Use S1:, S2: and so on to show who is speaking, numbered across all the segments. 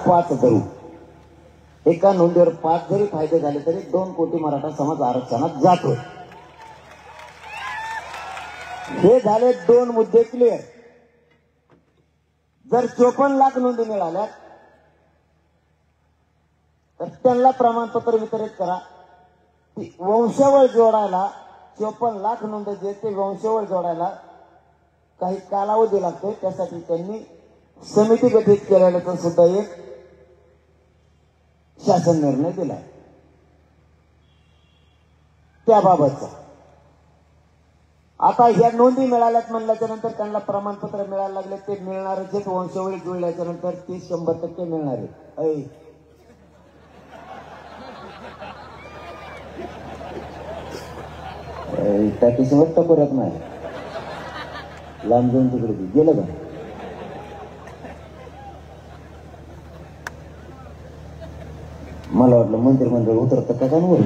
S1: 5 धरू, एका नोंदीवर 5 जरी फायदे झाले तरी 2 कोटी मराठा समाज आरक्षणात जातो. हे झाले 2 मुद्दे क्लिअर. जर 54 लाख नोंदी मिळाल्या तर त्यांना प्रमाणपत्र वितरित करा. वंशावळ जोडायला 54 लाख नोंदी जे ते वंशावळ जोडायला काही कालावधी लागतोय. त्यासाठी त्यांनी समिती गठीत केल्याचा सुद्धा एक शासन निर्णय दिलाय त्याबाबतचा. आता ह्या नोंदी मिळाल्यात म्हणल्याच्या नंतर त्यांना प्रमाणपत्र मिळायला लागले. ते मिळणारच वंशावळी जुळल्याच्या नंतर ती 100% मिळणार आहे. त्याची व्यक्त करत नाही. लांब जाऊन तिकडे गेलं का? मला वाटलं मंत्रिमंडळ उतरत का काय वरून.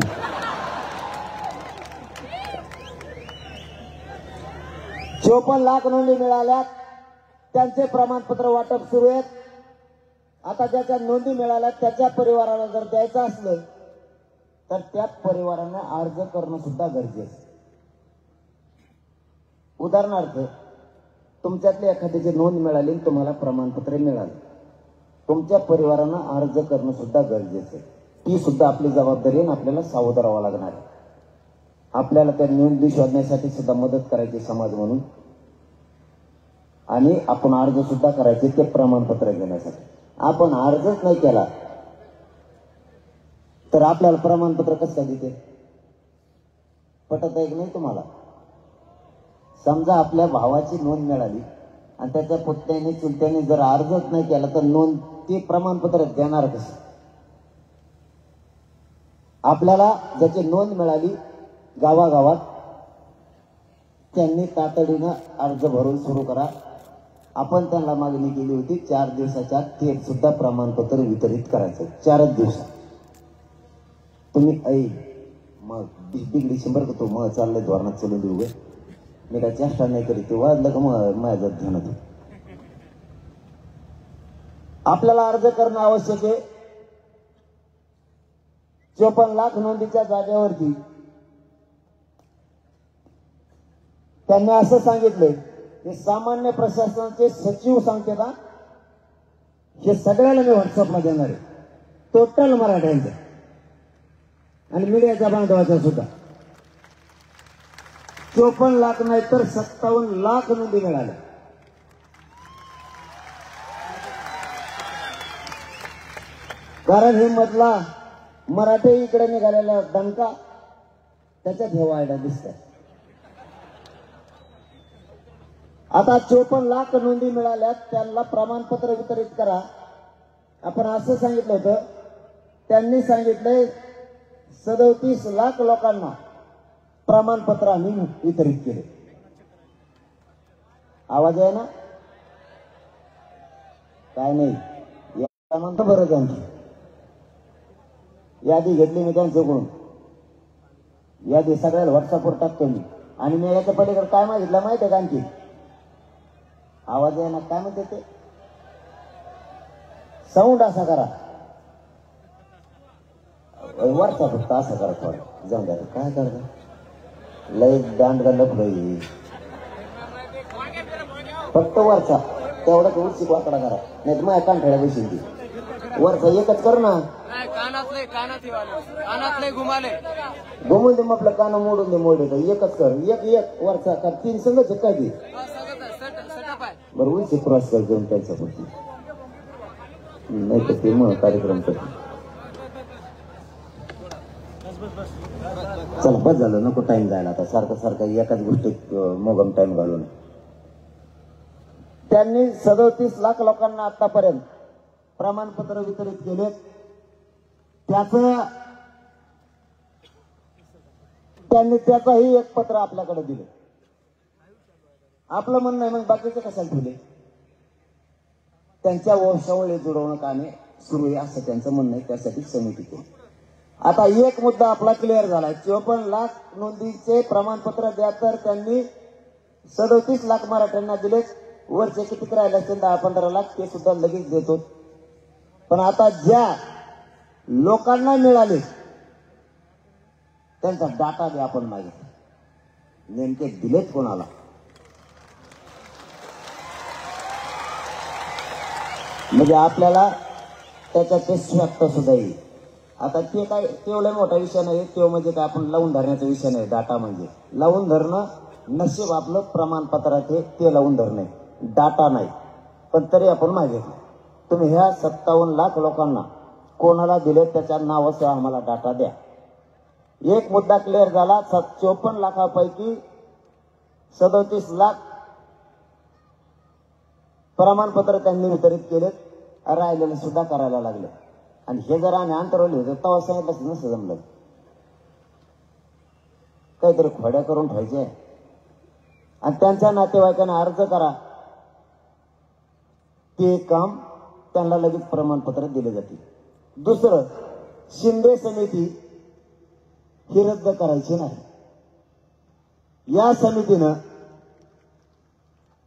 S1: 54 लाख नोंदी मिळाल्या, त्यांचे प्रमाणपत्र वाटप सुरू आहेत. आता ज्याच्या नोंदी मिळाल्या त्याच्या परिवाराला जर द्यायचं असलं तर त्या परिवाराने अर्ज करणं सुद्धा गरजेचं. उदाहरणार्थ तुमच्यातली एखाद्याची नोंद मिळाली, तुम्हाला प्रमाणपत्र मिळालं, तुमच्या परिवारानं अर्ज करणं सुद्धा गरजेचं. ती सुद्धा आपली जबाबदारी आहे. आपल्याला सावध राहावं लागणार आहे. आपल्याला त्या नोंदी शोधण्यासाठी सुद्धा मदत करायची समाज म्हणून, आणि आपण अर्ज सुद्धा करायचे ते प्रमाणपत्र घेण्यासाठी. आपण अर्जच नाही केला तर आपल्याला प्रमाणपत्र कसं काय देते? पटत आहे की नाही तुम्हाला? समजा आपल्या भावाची नोंद मिळाली आणि त्याच्या पुतण्याने चुलत्याने जर अर्जच नाही केला तर नोंद ते प्रमाणपत्र देणार कसं? आपल्याला ज्याची नोंद मिळाली गावागावात त्यांनी तातडीनं अर्ज भरून सुरू करा. आपण त्यांना मागणी केली होती 4 दिवसाच्या ते सुद्धा प्रमाणपत्र वितरित करायचं. 4च दिवसात तुम्ही मग बिगडी 100 का तो मग चाललंय धोरणात चलून देऊ गे. मी काय चेष्टा नाही करीत. ते वाजलं का मग माझ्या ध्यानात. आपल्याला अर्ज करणं आवश्यक आहे. 54 लाख नोंदीच्या जागेवरती त्यांनी असं सांगितलंय की सामान्य प्रशासनाचे सचिव सांगते का हे सगळ्याला मी व्हॉट्सअपला देणार आहे, टोटल मराठ्यांच्या आणि मीडियाच्या बांधवाच्या सुद्धा. 54 लाख नाही तर 57 लाख नोंदी मिळाल्या. कारण हे मधला मराठी इकडे निघालेला दणका त्याच्यात हे वायडा दिसतात. आता 54 लाख नोंदी मिळाल्यात, त्यांना प्रमाणपत्र वितरित करा. आपण असं सांगितलं होतं, त्यांनी सांगितलंय 37 लाख लोकांना प्रमाणपत्र आम्ही वितरित केले. आवाज आहे ना? काय नाही म्हणतो बरं. त्यांची यादी घेतली मी त्यांच्याकडून. यादी सगळ्याला व्हॉट्सअपवर टाकतो मी. आणि मी याच्या पलीकडे काय मागितलं माहिती आहे का? आणखी आवाज आहे ना? काय म्हणते ते? साऊंड असा करा, वरचा फक्त असा करा थोडा. जाऊन द्या. काय करता लय दांड लफड फक्त वरचा तेवढा उचित वाकडा करा. नाही तर माझ्या कानठळ्या बसेल ती. वरचा एकच कर ना. घुमून दे मग आपलं कान मोडून दे. मोडे तर एकच कर. एक वरचा कर. 3 संघच काय ती बरं उंची क्रॉस कर घेऊन त्यांच्यापासून. नाही तर ते मग कार्यक्रम करते. चला बस झालं, नको टाइम जायला आता. सारखं एकाच गोष्टीत मोगम टाइम घालून. त्यांनी 37 लाख लोकांना आतापर्यंत प्रमाणपत्र वितरित केले. त्याचाही एक पत्र आपल्याकडे दिले. आपलं म्हणणं आहे मग बाकीचे कशाला ठेवले? त्यांच्या वंशावळी जुळवणं कामे सुरू आहे असं त्यांचं म्हणणं आहे. त्यासाठी समिती केली. आता एक मुद्दा आपला क्लिअर झाला. 54 लाख नोंदीचे प्रमाणपत्र द्या तर त्यांनी 37 लाख मराठ्यांना दिले. वरचे किती राहिले असतील 10-15 लाख ते सुद्धा लगेच देतो. पण आता ज्या लोकांना मिळाले त्यांचा डाटा बी आपण मागितला, नेमके दिलेत कोणाला? म्हणजे आपल्याला त्याचा ते स्वस्त सुद्धा येईल. आता ते काय तेवढा मोठा विषय नाही, तो म्हणजे काय आपण लावून धरण्याचा विषय नाही. डाटा म्हणजे लावून धरणं, नशीब आपलं प्रमाणपत्राचे ते लावून धरणे, डाटा नाही. पण तरी आपण मागितलं, तुम्ही ह्या 57 लाख लोकांना कोणाला दिले त्याच्या नावासह आम्हाला डाटा द्या. एक मुद्दा क्लिअर झाला. 54 लाखापैकी 37 लाख प्रमाणपत्र त्यांनी वितरित केलेत, राहिलेले सुद्धा करायला लागले. आणि हे जर आम्ही अंतरवले होते तेव्हा सांगितलं नसतं जमलं. काहीतरी खोड्या करून ठेवायचे आणि त्यांच्या नातेवाईकांना अर्ज करा, ते काम त्यांना लगेच प्रमाणपत्र दिले जाते. दुसरं, शिंदे समिती ही रद्द करायची नाही. या समितीनं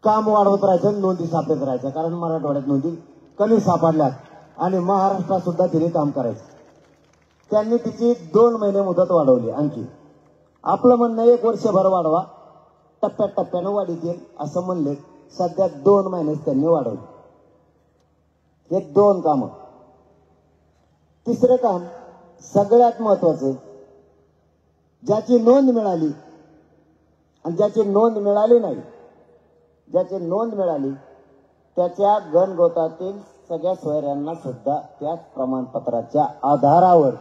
S1: काम वाढवत राहायचं, नोंदी सापडत राहायच्या. कारण मराठवाड्यात नोंदी कमी सापडल्यात आणि महाराष्ट्रात सुद्धा तिने काम करायचं. त्यांनी तिची 2 महिने मुदत वाढवली आणखी. आपलं म्हणणं 1 वर्षभर वाढवा, टप्प्याटप्प्यानं वाढीत येईल असं म्हणले. सध्या 2 महिनेच त्यांनी वाढवली. हे 2 कामं. तिसरं काम सगळ्यात महत्वाचं, ज्याची नोंद मिळाली आणि ज्याची नोंद मिळाली नाही, ज्याची नोंद मिळाली त्याच्या गणगोतातील सगळ्या सोयऱ्यांना सुद्धा त्याच प्रमाणपत्राच्या आधारावर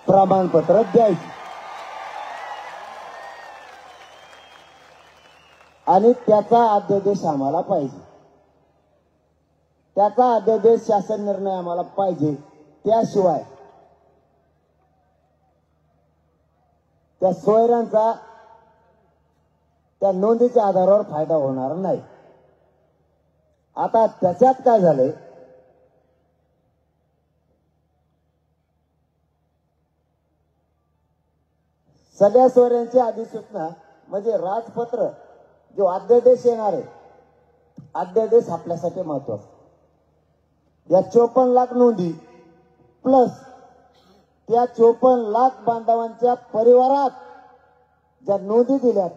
S1: प्रमाणपत्र द्यायचे. आणि त्याचा अध्यादेश आम्हाला पाहिजे, त्याचा अध्यादेश शासन निर्णय आम्हाला पाहिजे. त्याशिवाय त्या सोयऱ्यांचा त्या नोंदीच्या आधारावर फायदा होणार नाही. आता त्याच्यात काय झालंय, सगळ्या सोयऱ्यांची अधिसूचना म्हणजे राजपत्र जो अध्यादेश येणार आहे, अध्यादेश आपल्यासाठी महत्वाचा. या 54 लाख नोंदी प्लस त्या 54 लाख बांधवांच्या परिवारात ज्या नोंदी दिल्यात,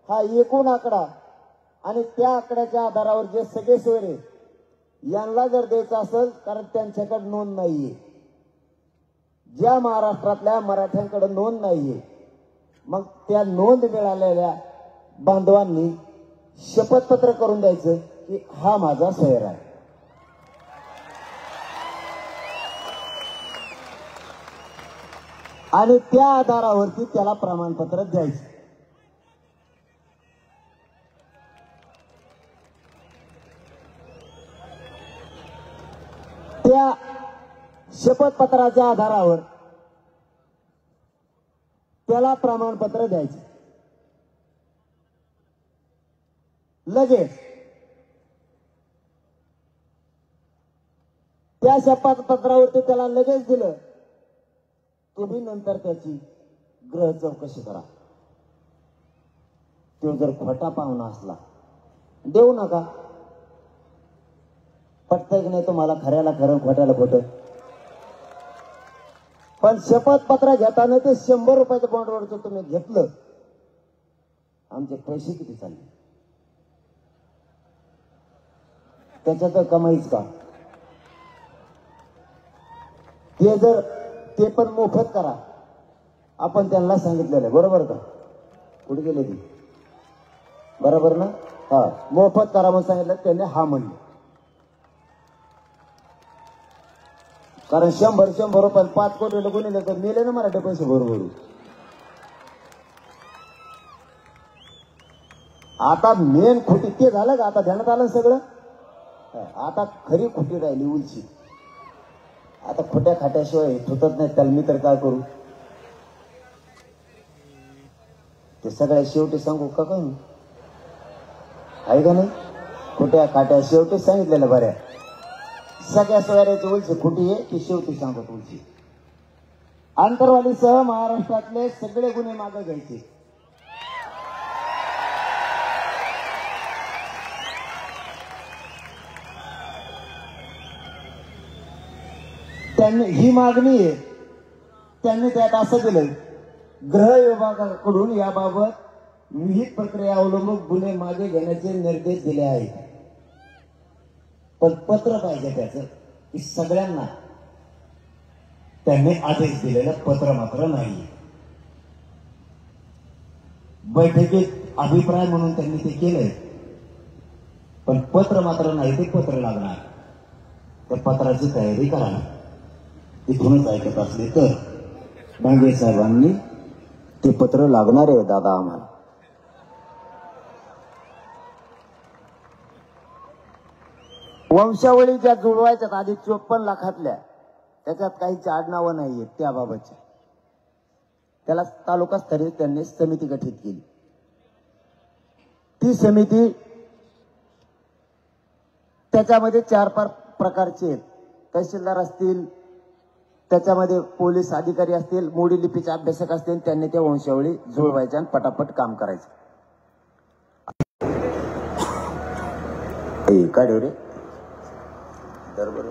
S1: हा एकूण आकडा आणि त्या आकड्याच्या आधारावर जे सगळे सोयरे यांना जर द्यायचं असेल, कारण त्यांच्याकडे नोंद नाहीये, ज्या महाराष्ट्रातल्या मराठ्यांकडे नोंद नाहीये, मग त्या नोंद मिळालेल्या बांधवांनी शपथपत्र करून द्यायचं की हा माझा सोयर आहे. आणि त्या आधारावरती त्याला प्रमाणपत्र द्यायचं. त्या शपथपत्राच्या आधारावर त्याला प्रमाणपत्र द्यायचे. लगेच त्या शपथपत्रावरती त्याला लगेच दिलं, तुम्ही नंतर त्याची ग्रह चौकशी करा. तो जर खोटा पाहुणा असला देऊ नका. पटतंय की नाही तुम्हाला? खऱ्याला खरं, खोट्याला खोटं. पण शपथपत्र घेताना ते 100 रुपयाच्या बॉन्डवरचं तुम्ही घेतलं, आमचे पैसे किती चालले? त्याच्यात कमाईच का? ते जर ते पण मोफत करा, आपण त्यांना सांगितलेलं आहे, बरोबर का? कुठे गेले ती? बरोबर ना? हा, मोफत करा म्हणून सांगितलं, त्यांनी हा म्हणलं. कारण 100 रुपये 5 कोटी लोक नेले तर नेले ना मराठी पैसे बरोबर. आता मेन खोटी ते झालं का? आता ध्यानात आलं सगळं. आता खरी खोटी राहिली उलची. आता खोट्या खाट्याशिवाय सुटत नाही, त्याला मी तर काय करू? ते सगळ्या शेवटी सांगू का काय आहे का नाही? खोट्या खाट्या शेवटी सांगितलेलं बऱ्या. सगळ्या सोयऱ्याची उलची खोटी आहे ती शेवटी सांगत उलची. आंतरवालीसह महाराष्ट्रातले सगळे गुन्हे मागे घ्यायचे. त्यांनी ही मागणी आहे, त्यांनी त्यात असं दिलंय, गृह विभागाकडून याबाबत विहित प्रक्रिया अवलंबून गुन्हे मागे घेण्याचे निर्देश दिले आहेत. पण पत्र पाहिजे त्याचं की सगळ्यांना. त्यांनी आदेश दिलेलं पत्र मात्र नाही. बैठकीत अभिप्राय म्हणून त्यांनी ते केलंय, पण पत्र मात्र नाही. ते पत्र लागणार, त्या पत्राची तयारी करा. इथूनच ऐकत असले तर डांगे साहेबांनी ते पत्र लागणार आहे दादा आम्हाला. वंशावळी ज्या जुळवायच्यात आधी 54 लाखातल्या, त्याच्यात काहीची आडनावं नाहीये त्याबाबतची. त्याला तालुकास्तरीय त्यांनी समिती गठीत केली. ती समिती त्याच्यामध्ये 4-5 प्रकारचे आहेत. तहसीलदार असतील, त्याच्यामध्ये पोलीस अधिकारी असतील, मोडी लिपीचे अभ्यासक असतील. त्यांनी त्या वंशावळी जुळवायच्या आणि पटापट काम करायचं. काय रे बरोबर रे.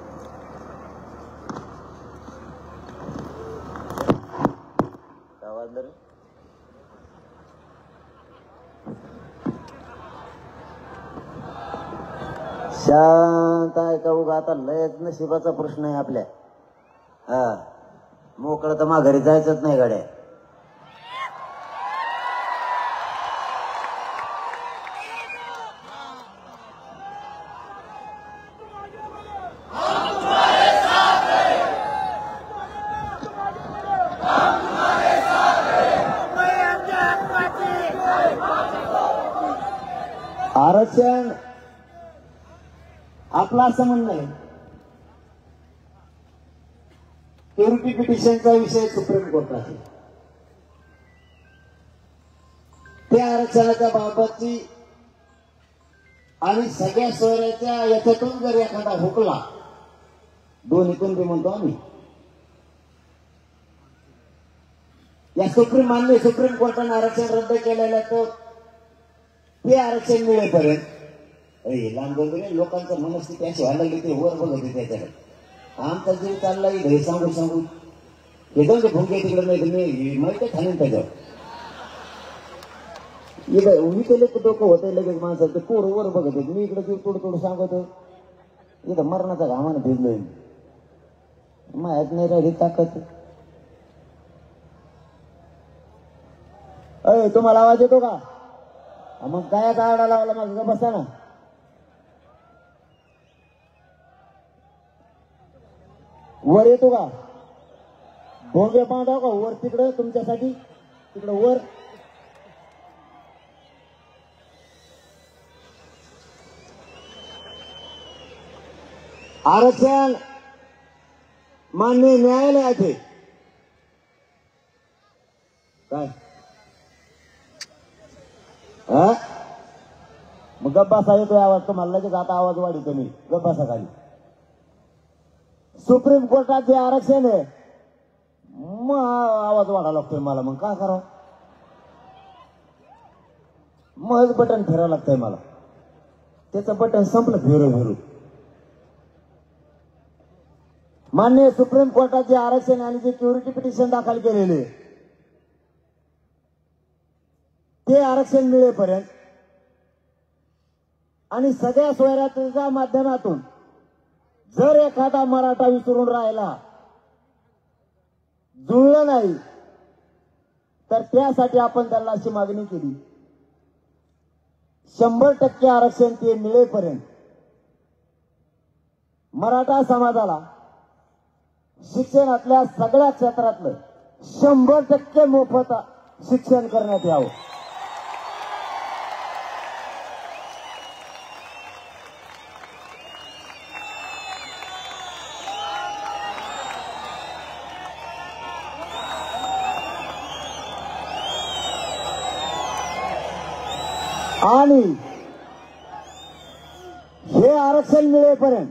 S1: शांत आहे का उगा? आता लयच नशिबाचा प्रश्न आहे आपल्या. हा, मोकळं तर माघारी जायचंच नाही गाड्या. आरक्षण आपला असं म्हणणं आहे. प्युरिटी पिटिशनचा विषय सुप्रीम कोर्टाचा. त्या आरक्षणाच्या बाबतची आणि सगळ्या सोयऱ्याच्या याच्यातून जर एखादा हुकला, दोन्हीतून बी म्हणतो आम्ही, या सुप्रीम कोर्टाने आरक्षण रद्द केलेलं, तर ते आरक्षण मिळेपर्यंत लांब वगैरे लोकांचं मनस्थिती अशी व्हायला लागली. ते वर बघत होते त्याच्याकडे. आमचा जीव चाललाय हे सांगू हे दोन भुंके तिकडे नाही माहिती खालीन त्याच्यावर. मी केले डोकं होतं लगेच माणसाचं. पोर वर बघत होते, मी इकडे जीव तोड सांगतो. इथं मरणाचा घामानं भिजलोय. माहित नाही राहिली ताकद. अय, तुम्हाला आवाज येतो का? मग काय आडा लावला मग बसा ना. वर येतो का? भोगे पांडव का वर तिकडं तुमच्यासाठी? तिकडं वर आरक्षण मान्य न्यायालयाचे काय? मग गप्पासा येतोय आवाज तुम्हाला लगेच. आता आवाज वाढवतो मी. गप्पासा खाली. सुप्रीम कोर्टात जे आरक्षण आहे, मग आवाज वाढावा लागतोय मला. मग काय करावं? मग बटन फिरावं लागतंय मला. त्याचं बटन संपलं फिरू. मान्य सुप्रीम कोर्टात जे आरक्षण आणि जे प्युरिटी पिटिशन दाखल केलेले, ते आरक्षण मिळेपर्यंत आणि सगळ्या सोयऱ्याच्या माध्यमातून जर एखादा मराठा विसरून राहिला, जुळलं नाही, तर त्यासाठी आपण त्यांना अशी मागणी केली, 100% आरक्षण ते मिळेपर्यंत मराठा समाजाला शिक्षणातल्या सगळ्या क्षेत्रातलं 100% मोफत शिक्षण करण्यात यावं. आणि हे आरक्षण मिळेपर्यंत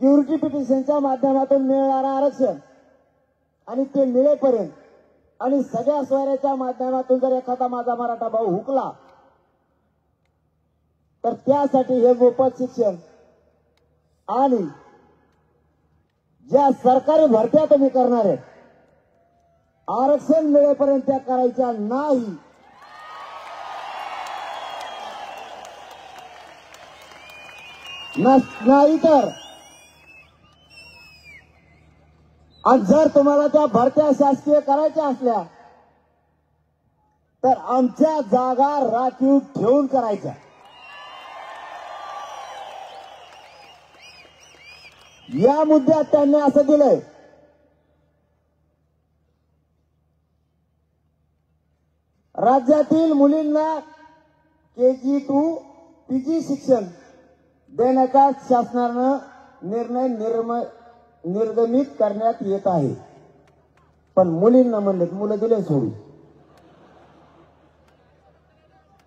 S1: प्युरिटी पिटिशनच्या माध्यमातून मिळणारं आरक्षण आणि ते मिळेपर्यंत आणि सगळ्या सोयऱ्याच्या माध्यमातून जर एखादा माझा मराठा भाऊ हुकला, तर त्यासाठी हे मोफत शिक्षण आणि ज्या सरकारी भरत्या तुम्ही करणार आहेत आरक्षण मिळेपर्यंत त्या करायच्या नाही. नाही तर आणि जर तुम्हाला त्या भरत्या शासकीय करायच्या असल्या तर आमच्या जागा राखीव ठेवून करायच्या. या मुद्द्यात त्यांनी असं दिलंय राज्यातील मुलींना KG to PG शिक्षण देण्याचा शासनानं निर्णय निर्गमित करण्यात येत आहे. पण मुलींना म्हणलेत मुलं दिले सोडून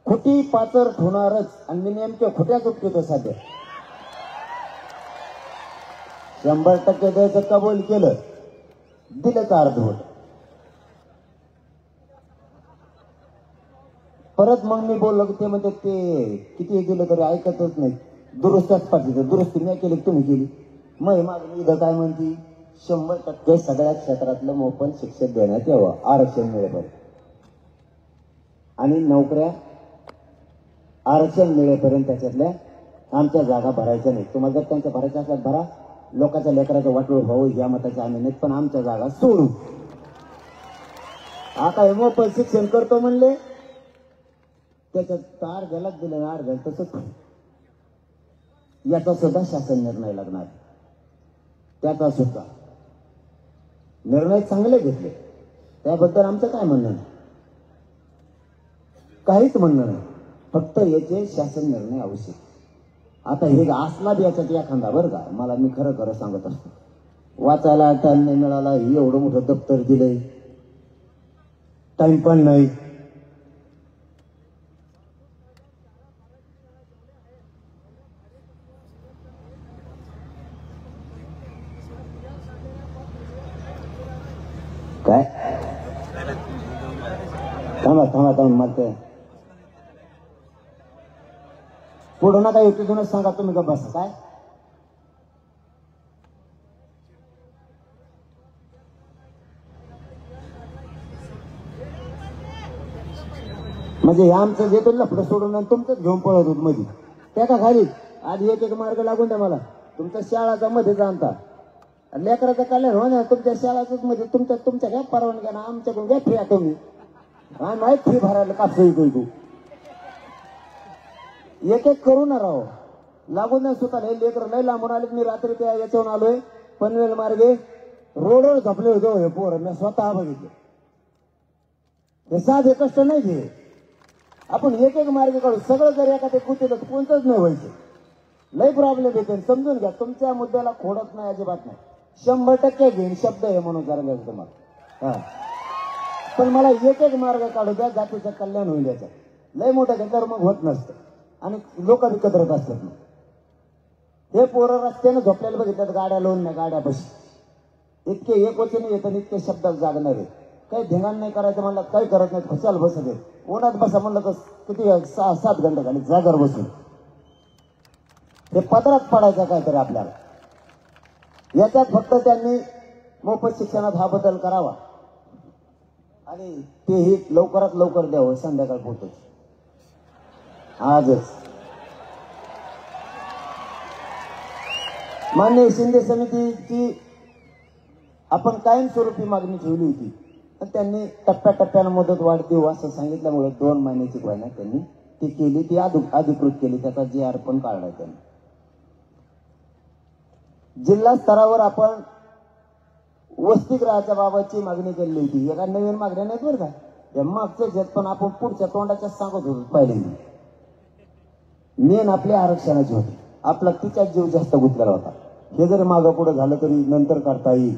S1: खोटी पाचर होणारच. आणि मी नेमक्या खोट्या चुकतो सध्या 100% द्यायचं कबूल केलं दिलंच अर्धवट. परत मग मी बोललो की ते म्हणते ते किती दिलं तरी ऐकतच नाही. दुरुस्तच पाहिजे. दुरुस्ती मी केली तुम्ही केली. मग मागणी इथं काय म्हणती 100% सगळ्या क्षेत्रातलं मोफत शिक्षण देण्यात यावं आरक्षण मिळेपर्यंत. आणि नोकऱ्या आरक्षण मिळेपर्यंत त्याच्यातल्या आमच्या जागा भरायच्या नाही. तुम्हाला जर त्यांच्या भरायच्या असल्यात भरा. लोकांच्या लेकराचं वाटोळ व्हावं या मताचे आम्ही नाहीत. पण आमच्या जागा सोडू. आता मोफत शिक्षण करतो म्हणले त्याच्यात तार गेलाच दिलं ना अर्ध तसंच याचा सुद्धा शासन निर्णय लागणार. त्याचा सुद्धा निर्णय चांगले घेतले त्याबद्दल आमचं काय म्हणणं नाही. काहीच म्हणणं नाही. फक्त याचे शासन निर्णय आवश्यक. आता हे असला बी याच्यात एखादा बरं का मला मी खरं खरं सांगत असतो वाचायला टाइम नाही मिळाला. एवढं मोठं दप्तर दिलंय टाइम पण नाही. काय थांबा थांबा थांबा मला पुढं नका युतीतूनच सांगा तुम्ही का बसा. काय म्हणजे हे आमचं जे लफडं सोडून तुमचंच घेऊन पळत होत मध्ये त्या का खाली आधी एक मार्ग लागून द्या मला. तुमच्या शाळाचा मध्ये जाणता लेकराचं कल्याण हो ना तुमच्या शाळाच मध्ये तुमच्या काय परवानग्या ना आमच्याकडून घ्या फ्री तुम्ही नाही फ्री भरायला कापसं तू एक एक करू ना राव लागून नाही स्वतःला. हे लेकर लय लांबून आले. मी रात्री त्या याच्यावरून आलोय पनवेल मार्गे रोडवर झोपले होते हे पोरं मी स्वतः बघितले. हे साधे कष्ट नाही घे. आपण एक एक मार्ग काढू. सगळं जर एखादं कुठे तर कोणतंच नाही व्हायचं. लय प्रॉब्लेम येते. समजून घ्या तुमच्या मुद्द्याला खोडत नाही अजिबात नाही. 100% घेईन शब्द आहे म्हणून जरा तुम्हाला. हा पण मला एक एक मार्ग काढू द्या जातीचं कल्याण होईल. याचं लय मोठं घेतल्यावर मग होत नसतं आणि लोक बी कदरत असतात. हे पोरं रस्त्यानं झोपलेलं बघितल्यात गाड्या लावून नाही गाड्या बशी इतके एक वचनी येतात इतके शब्दात जागणार आहे. काही धिंगाण नाही करायचं म्हणलं काही करत नाही. खुशाल बसत आहे. उन्हात बसा म्हणलं तर किती 6-7 घंटे झाले जागर बसून. हे पदरात पडायचं काहीतरी आपल्याला. याच्यात फक्त त्यांनी मोफत शिक्षणात हा बदल करावा आणि तेही लवकरात लवकर द्यावं. संध्याकाळ पोहोचच आजच. मान्य शिंदे समितीची आपण कायमस्वरूपी मागणी ठेवली होती. त्यांनी टप्प्याटप्प्यानं मुदत वाढ देऊ असं सांगितल्यामुळे 2 महिन्याची घोषणा त्यांनी ती केली. ती अधिकृत केली. त्याचा GR पण काढलाय त्यांनी. जिल्हा स्तरावर आपण वसतिगृहाच्या बाबतची मागणी केली होती. एका नवीन मागण्या नाहीत बरं का त्या मागच्याच आहेत. पण आपण पुढच्या तोंडाच्या सांगत होतो पहिले. मेन आपल्या आरक्षणाची होती. आपला तिच्याच जीव जास्त गुंतलेला होता. हे जरी मागं पुढे झालं तरी नंतर करता येईल.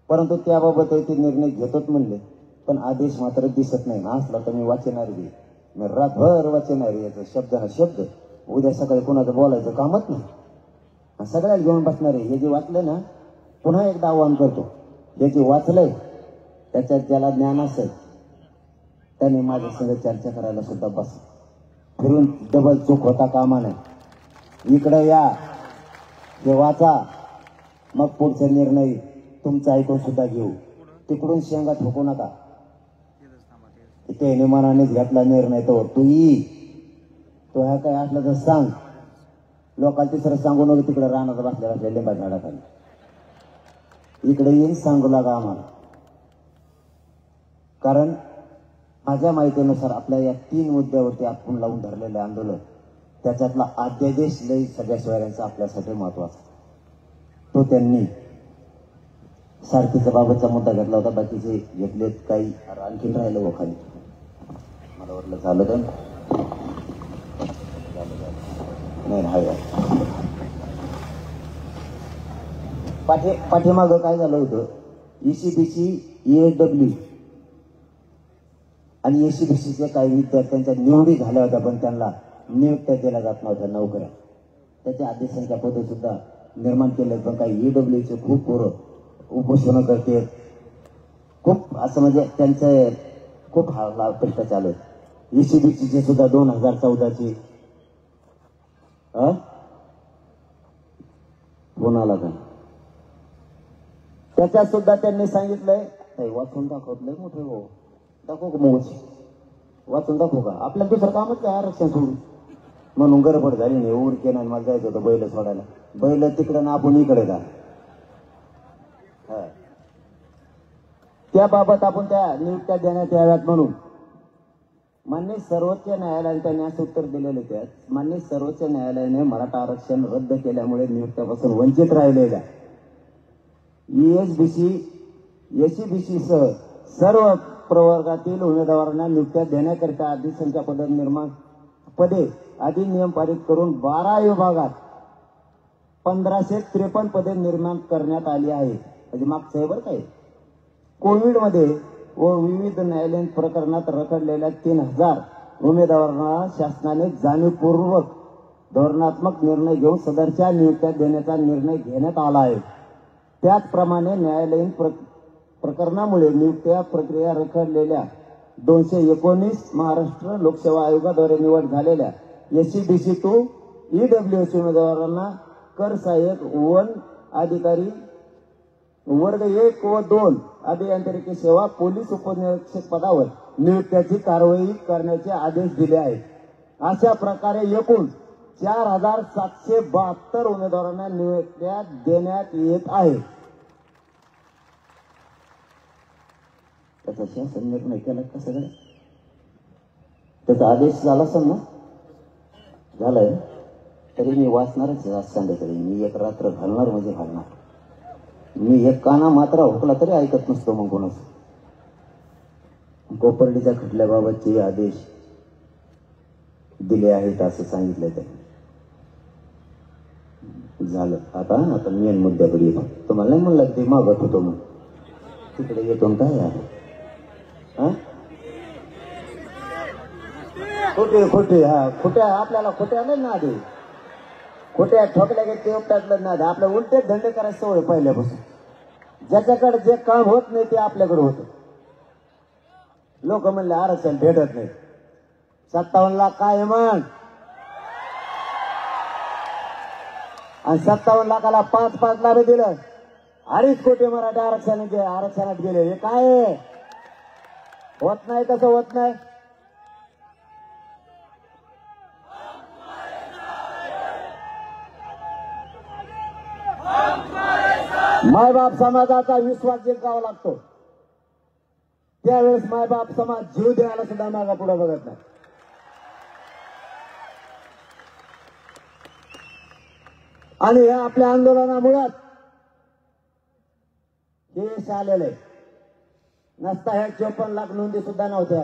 S1: परंतु त्याबाबत ते निर्णय घेतोच म्हणले पण आदेश मात्र दिसत नाही. असला तर मी वाचणारी मी रातभर वाचणारी याचा शब्दाना शब्द. उद्या सकाळी कोणाचं बोलायचं कामच नाही. सगळ्यात घेऊन बसणार आहे. हे जे वाचलं ना पुन्हा एकदा आवाहन करतो. हे जे वाचलंय त्याच्यात ज्याला ज्ञान असेल त्याने माझ्या संग चर्चा करायला सुद्धा बस. फिरून डबल चूक होता कामा नाही. इकडे या हे वाचा, मग पुढचा निर्णय तुमचा ऐकून सुद्धा घेऊ. तिकडून शेंगा ठोकू नका. इथे मनानेच घेतला निर्णय तो तू तो ह्या काय असलं तर सांग. लोकांना तिसरं सांगू नको तिकडे रानात बसल्या लिंबा झाडाखाली. इकडे येईन सांगू लागा आम्हाला. कारण माझ्या माहितीनुसार आपल्या या 3 मुद्द्यावरती आपण लावून धरलेले आंदोलन, त्याच्यातला अध्यादेश लई सगळ्या सोयऱ्यांचा आपल्यासाठी महत्वाचा. तो त्यांनी सारखीचा बाबतचा मुद्दा घेतला होता. बाकीचे घेतलेत काही आणखीन राहिलं व खाली. मला वाटलं झालं का नाही. हाय पाठीमागं काय झालं होतं, ECBC, EAW आणि ECBCच्या काही विद्यार्थ्यांच्या निवडी झाल्या होत्या, पण त्यांना नियुक्त्या दिल्या जात नव्हत्या नोकऱ्या. त्याच्या आदेशांच्या पद्धत सुद्धा निर्माण केले. पण काही EWचे खूप पोरं उपोषण करते. खूप असं म्हणजे त्यांचं खूप कष्ट चालू आहेत. ECBCचे सुद्धा 2014ची फोन आला का, त्याच्यात सुद्धा त्यांनी सांगितलंय वाचून दाखवतलंय मोठे हो. दाखवू का मग वाचून दाखवू का? आपल्या दुसरं कामच काय आरक्षण सोडून म्हणून गडबड झाली नाही. उरके नाही, मला जायचं होतं बैल सोडायला. बैल तिकडं ना आपण इकडे जा. त्याबाबत आपण त्या नियुक्त्या देण्यात याव्यात म्हणून माननीय सर्वोच्च न्यायालयाने त्यांनी असं उत्तर दिलेले. त्यात माननीय सर्वोच्च न्यायालयाने मराठा आरक्षण रद्द केल्यामुळे नियुक्त्यापासून वंचित राहिलेल्या ESBC, SCBC सह सर्व प्रवर्गातील उमेदवारांना नियुक्त्या देण्याकरिता अधिसंख्या पदे अधिनियम पारित करून 12 विभागात 1553 पदे निर्माण करण्यात आली आहे. म्हणजे मागचं आहे बरं काय. कोविडमध्ये व विविध न्यायालयीन प्रकरणात रखडलेल्या 3000 उमेदवारांना शासनाने जाणीवपूर्वक धोरणात्मक निर्णय घेऊन सदरच्या नियुक्त्या देण्याचा निर्णय घेण्यात आला आहे. त्याचप्रमाणे न्यायालयीन प्रकरणामुळे नियुक्त्या प्रक्रिया रखडलेल्या 219 महाराष्ट्र लोकसेवा आयोगाद्वारे निवड झालेल्या SCBC to EWS उमेदवारांना कर सहाय्यक, वन अधिकारी वर्ग 1 व 2 अभियांत्रिकी सेवा, पोलीस उपनिरीक्षक पदावर नियुक्त्याची कारवाई करण्याचे आदेश दिले आहेत. अशा प्रकारे एकूण 4772 उमेदवारांना नियुक्त्या देण्यात येत आहे. त्याचा शासन निर्णय केला का सगळं? त्याचा आदेश झाला असेल ना? झालाय. तरी मी वाचणारच आज संध्याकाळी. मी एक रात्र घालणार म्हणजे घालणार. मी एक काना मात्र हुकला तरी ऐकत नसतो मग कोणाच. कोपर्डीच्या खटल्याबाबतचे आदेश दिले आहेत असं सांगितलंय त्यांनी. झालं. आता मेन मुद्द्याकडे येतो. तुम्हाला नाही म्हणलं ते मागत होतो मग तिकडे येतो काय आहे. खोटे खोट्या आपल्याला खोट्या नाही ना आधी. खोट्या ठोकल्या की ते उपटातलं ना आपल्या उलटे धंदे करायची सवय पहिल्यापासून. ज्याच्याकडे जे काम होत नाही ते आपल्याकडे होतं. लोक म्हणले आरक्षण भेटत नाही. 57 लाख काय मग, आणि 57 लाखाला 5-5 लाभ दिलं. 2.5 कोटी मराठी आरक्षणात गेले. हे काय होत नाही, कसं होत नाही. मायबाप समाजाचा विश्वास जिंकावा लागतो. त्यावेळेस मायबाप समाज जीव द्यायला सुद्धा मागा पुढे बघत नाही. आणि या आपल्या आंदोलनामुळे यश आलेलं आहे. नसता ह्या 54 लाख नोंदी सुद्धा नव्हत्या.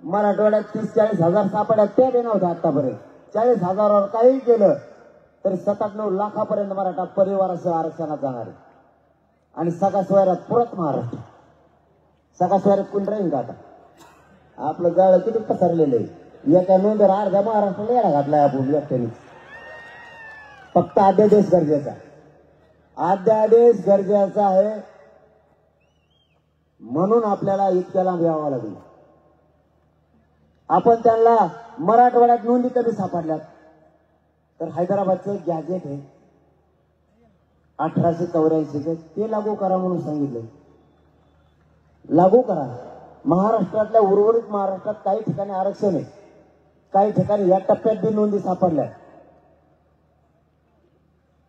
S1: मराठवाड्यात 30-40 हजार सापड्यात त्या बी नव्हत्या आतापर्यंत. 40 हजारावर काही केलं तरी 7-8-9 लाखापर्यंत मराठा परिवारासह आरक्षणात जाणार आहे. आणि सगळ्या सोयऱ्यात पुरत महाराष्ट्र. सगळ्या सोयऱ्यात कोण राहील का आता? आपलं जाळं किती पसरलेलं आहे. एका नोंदीवर अर्ध्या महाराष्ट्राला येडा घातलाय आपण एकट्याने. फक्त अध्यादेश गरजेचा. अध्यादेश गरजेचा आहे म्हणून आपल्याला इतक्या लांब यावं लागेल. आपण त्यांना मराठवाड्यात नोंदी कधी सापडल्यात तर हैदराबादचं गॅजेट आहे. 1884 ते लागू करा म्हणून सांगितलं. लागू करा. महाराष्ट्रातल्या उर्वरित महाराष्ट्रात काही ठिकाणी आरक्षण आहे, काही ठिकाणी या टप्प्यात बी नोंदी सापडल्या.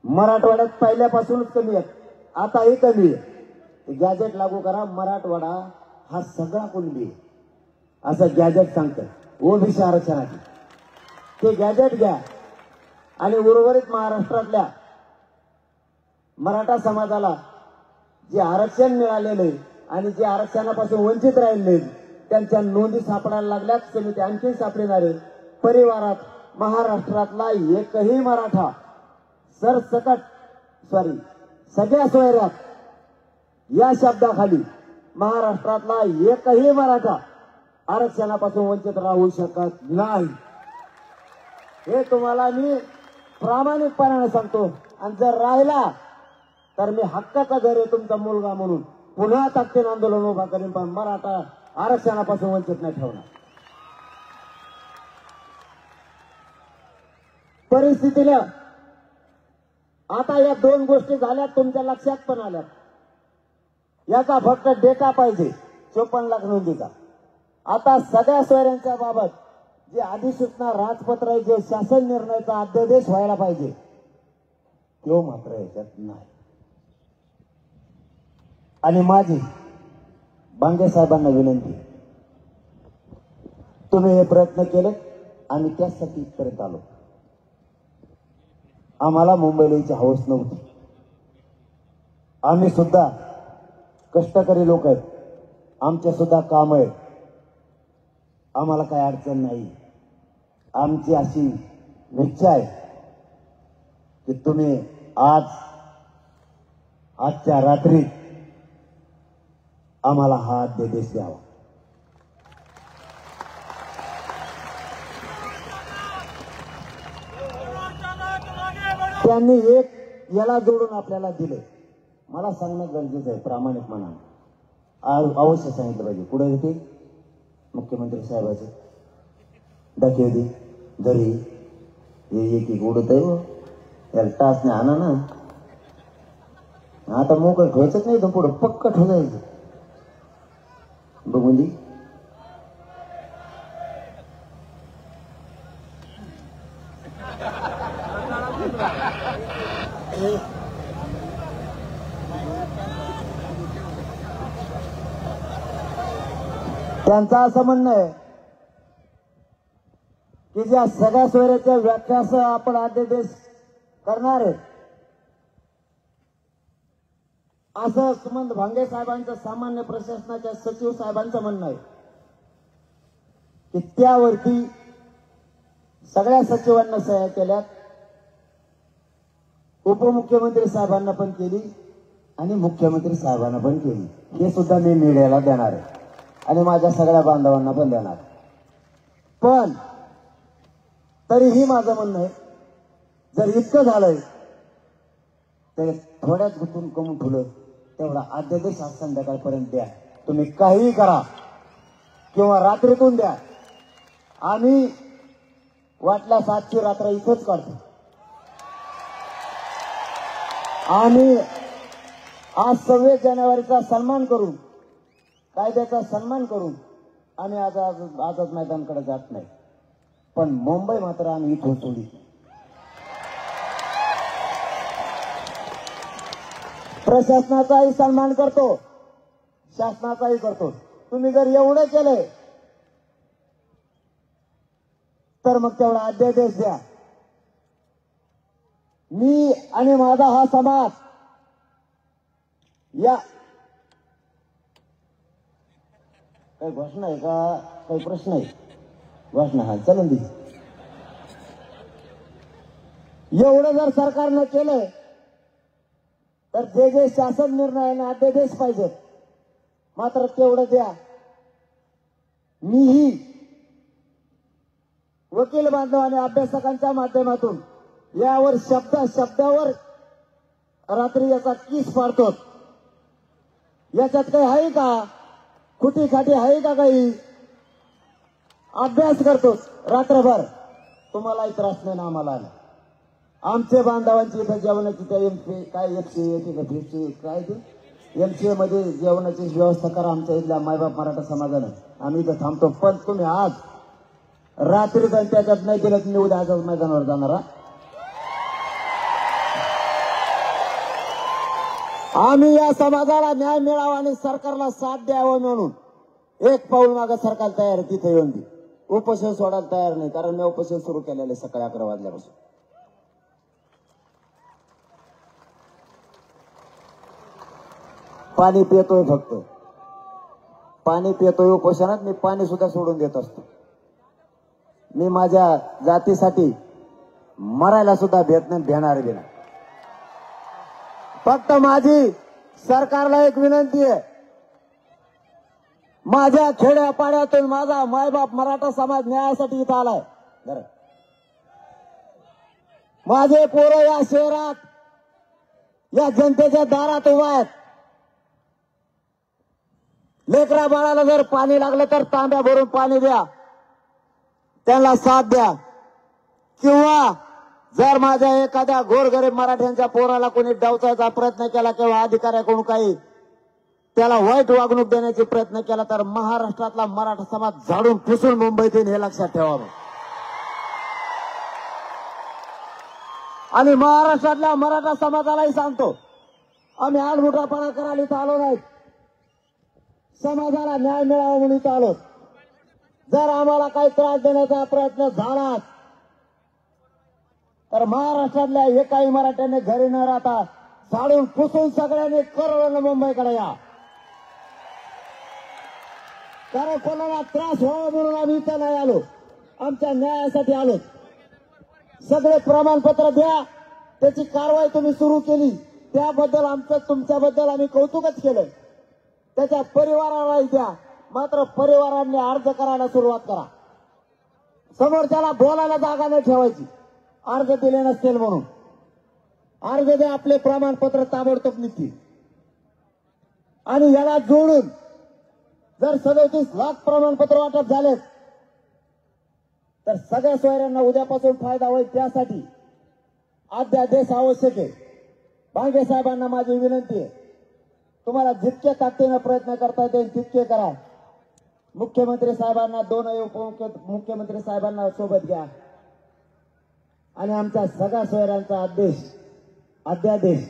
S1: मराठवाड्यात पहिल्यापासूनच कमी आहे, आताही कमी आहे. गॅजेट लागू करा. मराठवाडा हा सगळा कुणबी आहे असं गॅजेट सांगतं ओबीसी आरक्षणाची. ते गॅजेट घ्या आणि उर्वरित महाराष्ट्रातल्या मराठा समाजाला जे आरक्षण मिळालेले आणि जे आरक्षणापासून वंचित राहिले त्यांच्या नोंदी सापडायला लागल्यात. समिती आणखी सापडणार आहे. परिवारात महाराष्ट्रातला एकही मराठा सगळ्या सोयऱ्यात या शब्दाखाली महाराष्ट्रातला एकही मराठा आरक्षणापासून वंचित राहू शकत नाही. हे तुम्हाला मी प्रामाणिकपणाने सांगतो. आणि जर राहिला तर मी हक्काचा घर आहे तुमचा मुलगा म्हणून पुन्हा ताकदीने आंदोलन उभा करेन, पण मराठा आरक्षणापासून वंचित नाही ठेवणार. परिस्थितीला आता या दोन गोष्टी झाल्या तुमच्या लक्षात पण आल्या. याचा फक्त डेटा पाहिजे 54 लाख नोंदीचा. आता सगळ्या सोयऱ्यांच्या बाबत जे अधिसूचना राजपत्र जे शासन निर्णयाचा अध्यादेश व्हायला पाहिजे तो मात्र याच्यात नाही. आणि माझी बांगे साहेबांना विनंती, तुम्ही हे प्रयत्न केले आणि त्यासाठी इथपर्यंत आलो. आम्हाला मुंबईला यायची हौस नव्हती. आम्ही सुद्धा कष्टकरी लोक आहेत, आमचे सुद्धा काम आहे, आम्हाला काही अडचण नाही. आमची अशी इच्छा आहे की तुम्ही आजच्या रात्री आम्हाला हा अध्यादेश द्यावा. त्यांनी एक याला जोडून आपल्याला दिले. मला सांगणं गरजेचं आहे प्रामाणिकपणाने. अवश्य सांगितलं पाहिजे. पुढे येते मुख्यमंत्री साहेबाचे दाखव दे घरी हे एक उडत आहे. याला टाचने आणा ना. आता मोकळं ठेवायचंच नाही तर पुढं पक्क ठेवायचं. बघून दे. त्यांचं असं म्हणणं आहे की ज्या सगळ्या सोयऱ्याच्या व्याख्यासह आपण अध्यादेश करणार आहे असं सुमंत भांगे साहेबांचं सामान्य प्रशासनाच्या सचिव साहेबांचं म्हणणं आहे की त्यावरती सगळ्या सचिवांना सह्या केल्यात. उपमुख्यमंत्री साहेबांना पण केली आणि मुख्यमंत्री साहेबांना पण केली. हे सुद्धा मी मीडियाला देणार आहे आणि माझ्या सगळ्या बांधवांना पण देणार. पण तरीही माझं म्हणणं आहे जर इतकं झालंय तर थोड्याच गुंतून कमवून ठेवलं तेवढा अध्यादेश आज संध्याकाळपर्यंत द्या. तुम्ही काहीही करा किंवा रात्रीतून द्या. आम्ही वाटल्यास आजची रात्र इथंच काढतो. आम्ही आज 26 जानेवारीचा सन्मान करून कायद्याचा सन्मान करून आम्ही आझाद मैदानाकडे जात नाही. पण मुंबई मात्र आम्ही इथून सोडली. प्रशासनाचाही सन्मान करतो, शासनाचाही करतो. तुम्ही जर एवढं केलंय तर मग तेवढा अध्यादेश द्या. मी आणि माझा हा समाज या काही घोषणा आहे का, काही प्रश्न आहे? घोषणा हा चलन दे. एवढं जर सरकारनं केलंय तर जे जे शासन निर्णयाने अध्यादेश पाहिजेत मात्र तेवढं द्या. मीही वकील बांधव आणि अभ्यासकांच्या माध्यमातून यावर शब्दावर रात्री याचा किस पाडतो. याच्यात काही आहे का खुटी खाटी आहे का? काही अभ्यास करतो रात्रभर. तुम्हालाही त्रास नाही ना आम्हाला. आमच्या बांधवांची इथं जेवणाची त्या एमसी काय एफसी काय ते एमसीए मध्ये जेवणाची व्यवस्था करा आमच्या इथल्या मायबाप मराठा समाजानं. आम्ही इथं थांबतो. पण तुम्ही आज रात्री जर त्याच्यात नाही केलं तुम्ही उद्या आजच मैदानावर जाणार. आम्ही या समाजाला न्याय मिळावा आणि सरकारला साथ द्यावं म्हणून एक पाऊल मागे सरकार तयार आहे. तिथे येऊन ती उपोषण सोडायला तयार नाही. कारण मी उपोषण सुरू केलेले सकाळी 11 वाजल्यापासून. पाणी पितोय, फक्त पाणी पितोय. उपोषणात मी पाणी सुद्धा सोडून देत असतो. मी माझ्या जातीसाठी मरायला सुद्धा भेट नाही, भेटणार बी नाही. फक्त माझी सरकारला एक विनंती आहे. माझ्या खेड्यापाड्यातून माझा मायबाप मराठा समाज न्यायासाठी इथं आलाय. माझे पोरं या शहरात या जनतेच्या दारात उभा आहेत. लेकरा बाळाला जर पाणी लागलं तर तांब्या भरून पाणी द्या, त्यांना साथ द्या. किंवा जर माझ्या एखाद्या गोरगरीब मराठ्यांच्या पोराला कोणी डावचायचा प्रयत्न केला किंवा अधिकाऱ्याकडून काही त्याला वाईट वागणूक देण्याचा प्रयत्न केला तर महाराष्ट्रातला मराठा समाज झाडून पुसून मुंबईत येईल, हे लक्षात ठेवावं. आणि महाराष्ट्रातल्या मराठा समाजालाही सांगतो, आम्ही आडमुठापणा करायला इथं आलो नाही. समाजाला न्याय मिळावा म्हणून इथं आलो. जर आम्हाला काही त्रास देण्याचा प्रयत्न झाला तर महाराष्ट्रातल्या एकाही मराठ्याने घरी न राहता झाडून पुसून सगळ्यांनी करोडोनं मुंबईकडे या. कारण कोणाला त्रास व्हावा म्हणून आम्ही इथं नाही आलो, आमच्या न्यायासाठी आलो. सगळे प्रमाणपत्र द्या, त्याची कारवाई तुम्ही सुरू केली त्याबद्दल आमचं तुमच्याबद्दल आम्ही कौतुकच केलं. त्याच्या परिवारालाही द्या, मात्र परिवारांनी अर्ज करायला सुरुवात करा. समोरच्याला बोलायला जागा नाही ठेवायची. अर्ज दिले नसतील म्हणून अर्ज द्या, आपले प्रमाणपत्र ताबडतोब निघतील. आणि याला जोडून जर 37 लाख प्रमाणपत्र वाटप झाले तर सगळ्या सोयऱ्यांना उद्यापासून फायदा होईल. त्यासाठी अध्यादेश आवश्यक आहे. भांगे साहेबांना माझी विनंती आहे, तुम्हाला जितके ताकदीने प्रयत्न करता येईल तितके करा. मुख्यमंत्री साहेबांना, 2 उपमुख्यमंत्री साहेबांना सोबत घ्या आणि आमच्या सगळ्या सोयऱ्यांचा अध्यादेश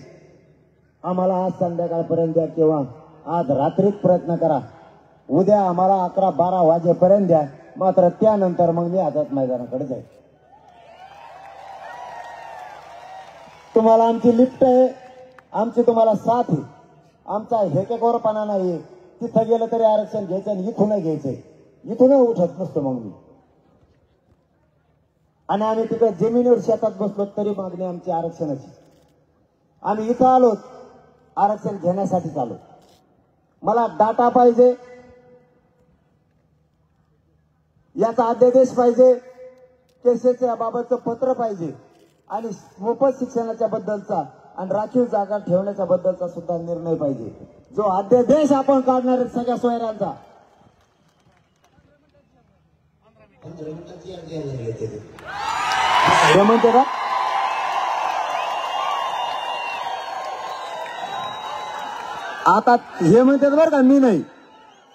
S1: आम्हाला आज संध्याकाळपर्यंत द्या किंवा आज रात्रीत प्रयत्न करा. उद्या आम्हाला 11-12 वाजेपर्यंत द्या. मात्र त्यानंतर मग मी आझाद मैदानाकडे जाईल. तुम्हाला आमची लिफ्ट आहे, आमची तुम्हाला साथ आहे. आमचा हेकेकोरपणा नाही. तिथं गेलं तरी आरक्षण घ्यायचं आणि इथूनही घ्यायचंय, इथूनही उठत नसतो मग मी. आणि आम्ही तिकडे जमिनीवर शेतात बसलो तरी मागणी आमची आरक्षणाची. आम्ही इथं आलो आरक्षण घेण्यासाठीच आलो. मला डाटा पाहिजे, याचा अध्यादेश पाहिजे, केसेसच्या बाबतचं पत्र पाहिजे आणि मोफत शिक्षणाच्या बद्दलचा आणि राखीव जागा ठेवण्याच्या बद्दलचा सुद्धा निर्णय पाहिजे. जो अध्यादेश आपण काढणार सगळ्या सोयऱ्यांचा. हे म्हणते का आता, हे म्हणतात बरं का, मी नाही.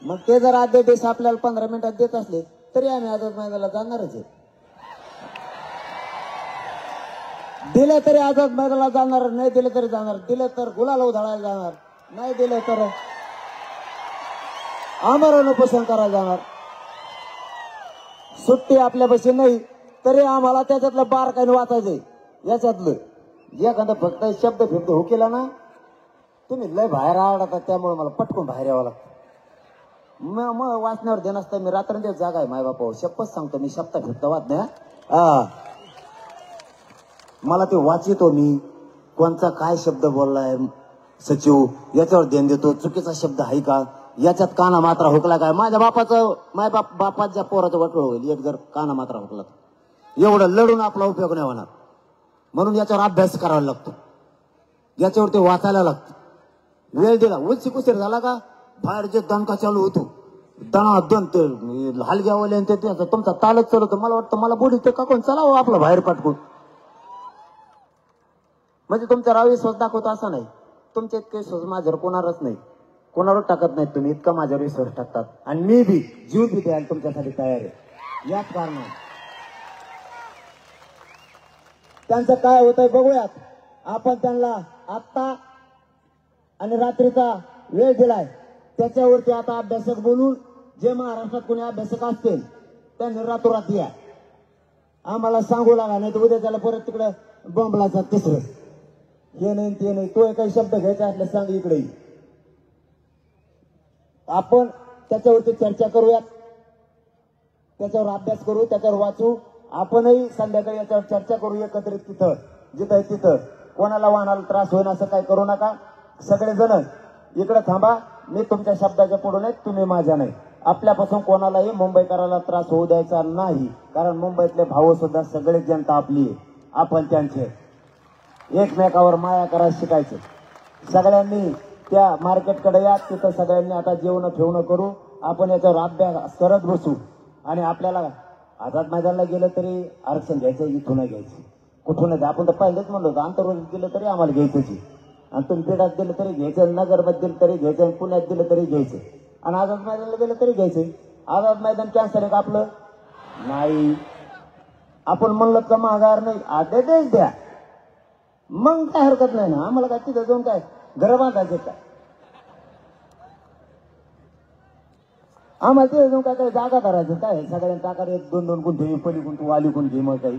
S1: मग ते जर अध्यादेश आपल्याला 15 मिनिटात देत असले तरी आम्ही आझाद मैदानाला जाणारच आहे. दिले तरी आझाद मैदानाला जाणार, नाही दिले तरी जाणार. दिले तर गुलाल उधळायला जाणार, नाही दिले तर आमरण उपोषण करायला जाणार. सुट्टी आपल्यापाशी नाही तरी आम्हाला त्याच्यातलं बारकाईने वाचायचंय. याच्यातलं एखादा फक्त शब्द फिरतो हो केला ना, तुम्ही लय बाहेर आवडतात, त्यामुळे मला पटकून बाहेर यावं लागतं. मग वाचण्यावर देणं असतं. मी रात्रंदिवस जागा आहे मायबापावर, शपथ सांगतो मी शब्द फिरता वाच नाही. मला ते वाचितो मी, कोणचा काय शब्द बोललाय सचिव याच्यावर ध्यान देतो. चुकीचा शब्द आहे का, याच्यात काना मात्रा हुकला काय, माझ्या बापाचं बापाच्या पोराचं वटवळ होईल एक जर काना मात्रा हुकला तर. एवढं लढून आपला उपयोग नाही होणार. म्हणून याच्यावर अभ्यास करावा लागतो, याच्यावर ते वाचायला लागतं. वेळ दिला उलशी कुशीर झाला का बाहेर जे दणका चालू होतो, दण ते हलग्यावाले तुमचा तालच चालवतो. मला वाटतं मला बोलू ते का कोण चला आपलं बाहेर पाठकून. म्हणजे तुमचा विश्वास दाखवतो असं नाही. तुमच्या इतके विश्वास माझ्यावर कोणावरच नाही, कोणावर टाकत नाहीत तुम्ही, इतका माझ्यावर विश्वास टाकतात. आणि मी बी जीव बी द्यायला तुमच्यासाठी तयार आहे. याच कारणाने त्यांचं काय होतंय बघूयात. आपण त्यांना आत्ता आणि रात्रीचा वेळ दिलाय, त्याच्यावरती आता अभ्यासक बोलून जे महाराष्ट्रात कोणी अभ्यासक असतील त्यांनी रातोरात या. आम्हाला सांगू लागा, नाही तर उद्या त्याला परत तिकडे बॉम्बलाचा तिसरं हे नाही ते नाही. तो काही शब्द घ्यायचा असला सांग इकडे. आपण त्याच्यावरती चर्चा करूयात, त्याच्यावर अभ्यास करू, त्याच्यावर वाचू. आपणही संध्याकाळी याच्यावर चर्चा करू एकत्रित. तिथं जिथं तिथं कोणाला वाहनाला त्रास होईल असं काय करू नका. सगळेजण इकडे थांबा. मी तुमच्या शब्दाच्या पुढे नाही, तुम्ही माझ्या नाही. आपल्यापासून कोणालाही मुंबईकराला त्रास होऊ द्यायचा नाही. कारण मुंबईतले भाऊ सुद्धा सगळे जनता आपली आहे, आपण त्यांचे. एकमेकावर माया करायला शिकायचं. सगळ्यांनी त्या मार्केटकडे या, तिथं सगळ्यांनी आता जेवण ठेवणं करू. आपण याच्यावर अभ्यास करत बसू. आणि आपल्याला आझाद मैदानाला गेलं तरी आरक्षण घ्यायचं, इथून नाही घ्यायचं, कुठून नाही. आपण तर पहिलेच म्हणलो होतो, आंतरवालीत दिलं तरी आम्हाला घ्यायचं. आणि तुम्ही पेठात दिलं तरी घ्यायचं, नगरमध्ये दिलं तरी घ्यायचं, पुण्यात दिलं तरी घ्यायचं, आणि आझाद मैदानाला गेलं तरी घ्यायचं. आझाद मैदान कॅन्सर आहे का आपलं? नाही. आपण म्हणलं का माघार नाही, आदेश द्या, मग काय हरकत नाही ना. आम्हाला काय तिथं जाऊन काय घर बांधायचे काय? आम्हाला तिथं जाऊन काय काय जागा धरायचं काय? सगळ्यांनी टाका 2-2 गुंठे, पली गुंठू, वाली गुंठे, मग काही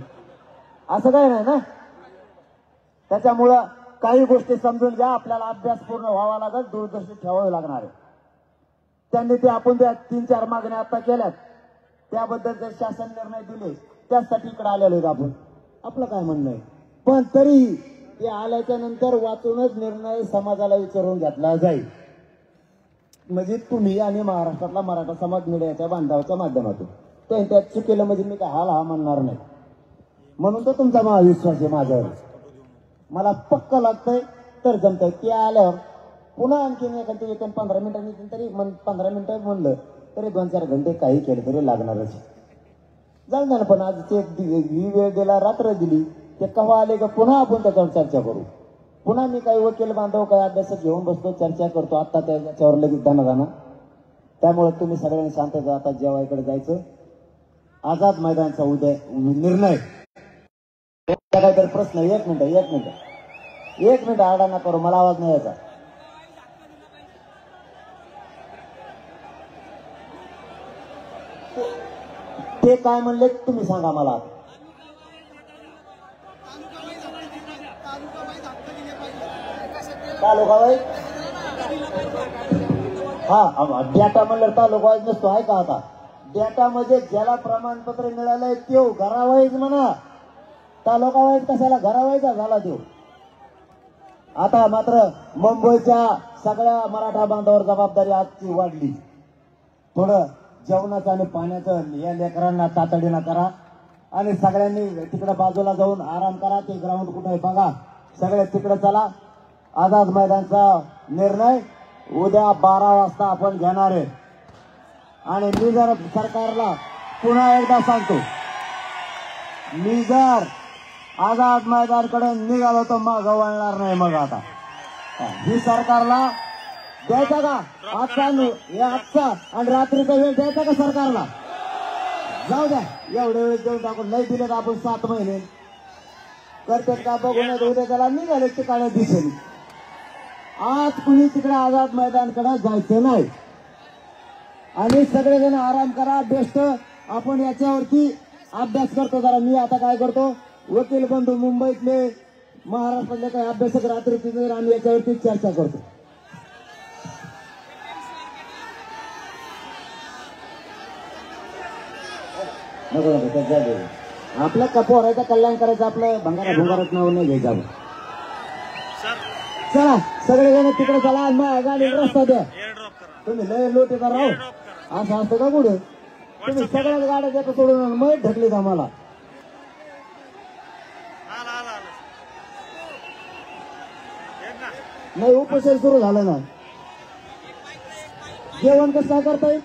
S1: असं काय नाही ना. त्याच्यामुळं काही गोष्टी समजून घ्या. आपल्याला अभ्यास पूर्ण व्हावा लागेल, दूरदर्शी ठेवावी लागणार आहे. त्यांनी ते आपण त्या 3-4 मागण्या आता केल्यात, त्याबद्दल जर शासन निर्णय दिले त्यासाठी इकडे आलेलो आहेत आपण. आपलं काय म्हणणं आहे, पण तरी ते आल्याच्या नंतर वाचूनच निर्णय समाजाला विचारून घेतला जाईल. म्हणजे तुम्ही आणि महाराष्ट्रातला मराठा समाज मीडियाच्या बांधवाच्या माध्यमातून त्यात चुकीलं म्हणजे मी काय हा म्हणणार नाही. म्हणून तर तुमचा महाविश्वास आहे माझ्यावर. मला पक्क लागतंय तर जमतंय. ते आल्यावर पुन्हा आणखीन एखादी 15 मिनिटांनी तरी 15 मिनिटं म्हणलं तरी 2-4 घंटे काही केलं तरी लागणारच. जाऊ ना. पण आज ते ही वेळ दिला, रात्र दिली, ते केव्हा आले का पुन्हा आपण त्याच्यावर चर्चा करू. पुन्हा मी काही वकील बांधव काही अभ्यासक घेऊन बसतो, चर्चा करतो. आता त्याच्यावर लगेच दाना. त्यामुळे तुम्ही सगळ्यांनी शांत जा. आता जेवायकडे जायचं. आझाद मैदानचा उद्या निर्णय. काहीतरी प्रश्न? एक मिनिट आडा ना करू, मला आवाज नाही यायचा. ते काय म्हणले तुम्ही सांगा मला. तालुका वाईज हा डेटा म्हणलं तालुका वाईज नसतो आहे का? आता डेटा म्हणजे ज्याला प्रमाणपत्र मिळालंय तो घरावाईज म्हणा, तालुका वाईज कशाला घरावाईजा झाला तो. आता मात्र मुंबईच्या सगळ्या मराठा बांधवावर जबाबदारी आजची वाढली. थोडं जेवणाचं आणि पाण्याचं या लेकरांना तातडीनं करा. आणि सगळ्यांनी तिकडे बाजूला जाऊन आराम करा. ते ग्राउंड कुठे आहे बघा, सगळे तिकडे चला. आझाद मैदानचा निर्णय उद्या 12 वाजता आपण घेणार आहे. आणि मी जर सरकारला पुन्हा एकदा सांगतो, मी जर आझाद मैदानकडे निघालो तर मागं वळणार नाही. मग आता ही सरकारला द्यायचा का आजचा आणि रात्रीचा वेळ द्यायचा का सरकारला? जाऊ द्या, एवढे वेळ देऊन टाकून नाही दिले तर आपण 7 महिने करतात का बघून उद्या त्याला निघाले ते काढत दिसेल. आज कुणी तिकडे आझाद मैदानकडे जायचं नाही. आणि सगळेजण आराम करा. बेस्ट आपण याच्यावरती अभ्यास करतो. जरा मी आता काय करतो, वकील बंधू मुंबईतले महाराष्ट्रातले काही अभ्यासक रात्री तिथे आम्ही याच्यावरती चर्चा करतो. आपलं पोराचं कल्याण करायचं, आपलं भंगारात नाव नाही घ्यायचं. चला सगळेजण तिकडे चला. मग गाडी रस्ता द्या. तुम्ही लय लोटे का राहू असं असतं का कुठे? तुम्ही सगळ्याच गाड्या देतो सोडून मग ढकलीत आम्हाला. नाही उपोषण सुरू झालं ना. जेवण कसं काय करता येईल?